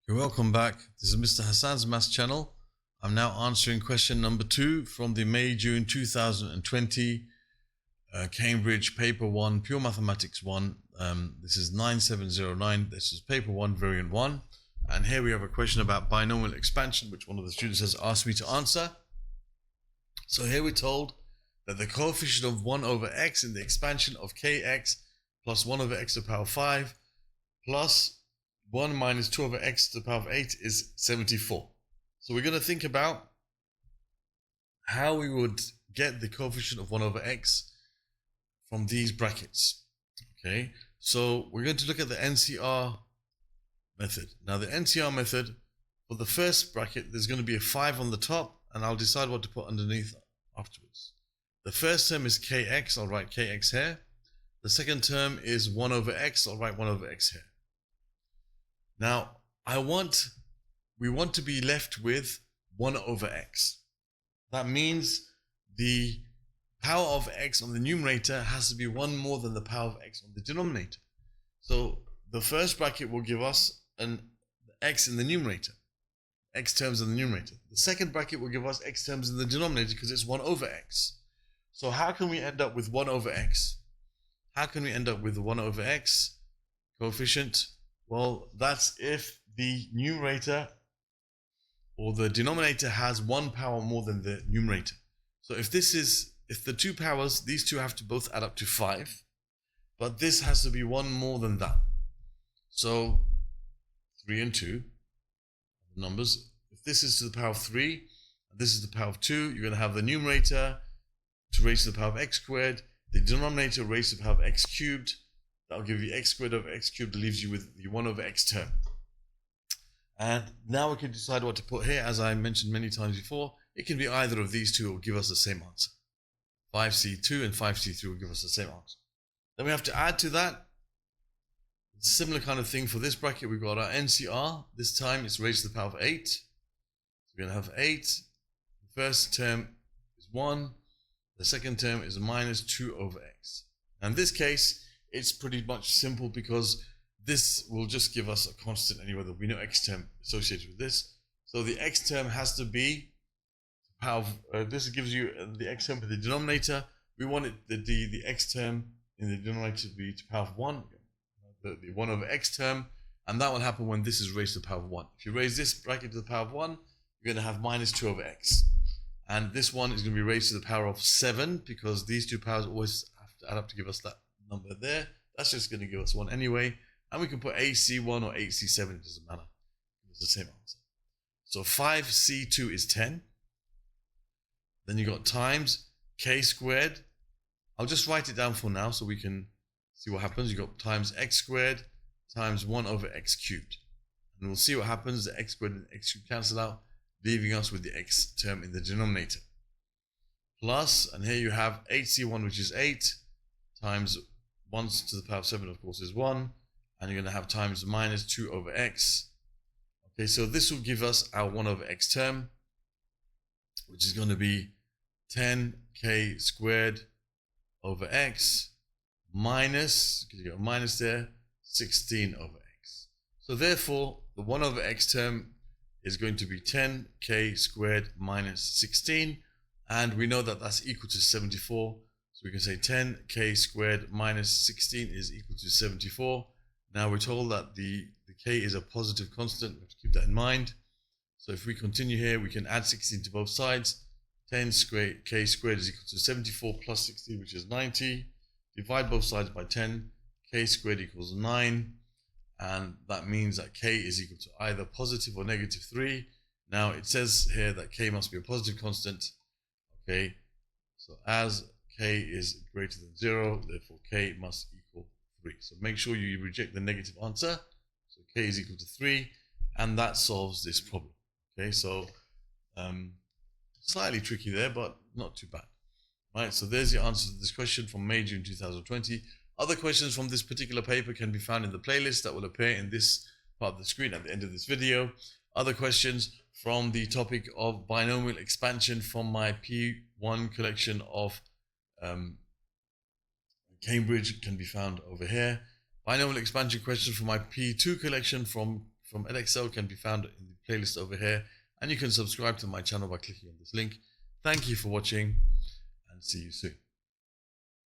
You're welcome back. This is Mr. Hassan's Maths channel. I'm now answering question number 2 from the May-June 2020 Cambridge Paper 1 Pure Mathematics 1. This is 9709. This is Paper 1 Variant 1. And here we have a question about binomial expansion, which one of the students has asked me to answer. So here we're told that the coefficient of 1 over x in the expansion of kx plus 1 over x to the power 5 plus 1 minus 2 over x to the power of 8 is 74. So we're going to think about how we would get the coefficient of 1 over x from these brackets. Okay, so we're going to look at the NCR method. Now the NCR method, for the first bracket, there's going to be a 5 on the top, and I'll decide what to put underneath afterwards. The first term is kx, I'll write kx here. The second term is 1 over x, I'll write 1 over x here. Now, we want to be left with 1 over x. That means the power of x on the numerator has to be 1 more than the power of x on the denominator. So the first bracket will give us an x in the numerator, x terms in the numerator. The second bracket will give us x terms in the denominator because it's 1 over x. So how can we end up with 1 over x? How can we end up with the 1 over x coefficient? Well, that's if the numerator or the denominator has 1 power more than the numerator. So if the two powers, these two have to both add up to 5, but this has to be 1 more than that. So 3 and 2 numbers. If this is to the power of 3, and this is the power of 2, you're going to have the numerator to raise to the power of x squared, the denominator raised to the power of x cubed. That'll give you x squared over x cubed. That leaves you with the 1 over x term. And now we can decide what to put here. As I mentioned many times before, it can be either of these two. It will give us the same answer. 5c2 and 5c3 will give us the same answer. Then we have to add to that. Similar kind of thing for this bracket. We've got our NCR. This time it's raised to the power of 8. So we're going to have 8. The first term is 1. The second term is minus 2 over x. And in this case, it's pretty much simple because this will just give us a constant anyway. There'll be no x term associated with this. So the x term has to be the power of, this gives you the x term for the denominator. We want it the x term in the denominator to be to the power of 1, the 1 over x term, and that will happen when this is raised to the power of 1. If you raise this bracket to the power of 1, you're going to have minus 2 over x. And this one is going to be raised to the power of 7 because these two powers always have to add up to give us that number there. That's just going to give us 1 anyway. And we can put AC1 or AC7, it doesn't matter. It's the same answer. So 5C2 is 10. Then you got times k squared. I'll just write it down for now so we can see what happens. You got times x squared times 1 over x cubed. And we'll see what happens. The x squared and x cubed cancel out, leaving us with the x term in the denominator. Plus, and here you have 8c1, which is 8, times 1 to the power of 7, of course, is 1. And you're going to have times minus 2 over x. Okay, so this will give us our 1 over x term, which is going to be 10k squared over x minus, because you got a minus there, 16 over x. So therefore, the 1 over x term is going to be 10k squared minus 16. And we know that that's equal to 74. So we can say 10k squared minus 16 is equal to 74. Now we're told that the k is a positive constant. We have to keep that in mind. So if we continue here, we can add 16 to both sides. 10k squared is equal to 74 plus 16, which is 90. Divide both sides by 10. K squared equals 9. And that means that k is equal to either positive or negative 3. Now it says here that k must be a positive constant. Okay, so as k is greater than 0, therefore k must equal 3. So make sure you reject the negative answer. So k is equal to 3, and that solves this problem. Okay, so slightly tricky there, but not too bad. Right, so there's your answer to this question from May, June 2020. Other questions from this particular paper can be found in the playlist that will appear in this part of the screen at the end of this video. Other questions from the topic of binomial expansion from my P1 collection of Cambridge can be found over here. Binomial expansion questions from my P2 collection from from Edexcel can be found in the playlist over here, and you can subscribe to my channel by clicking on this link. Thank you for watching, and see you soon.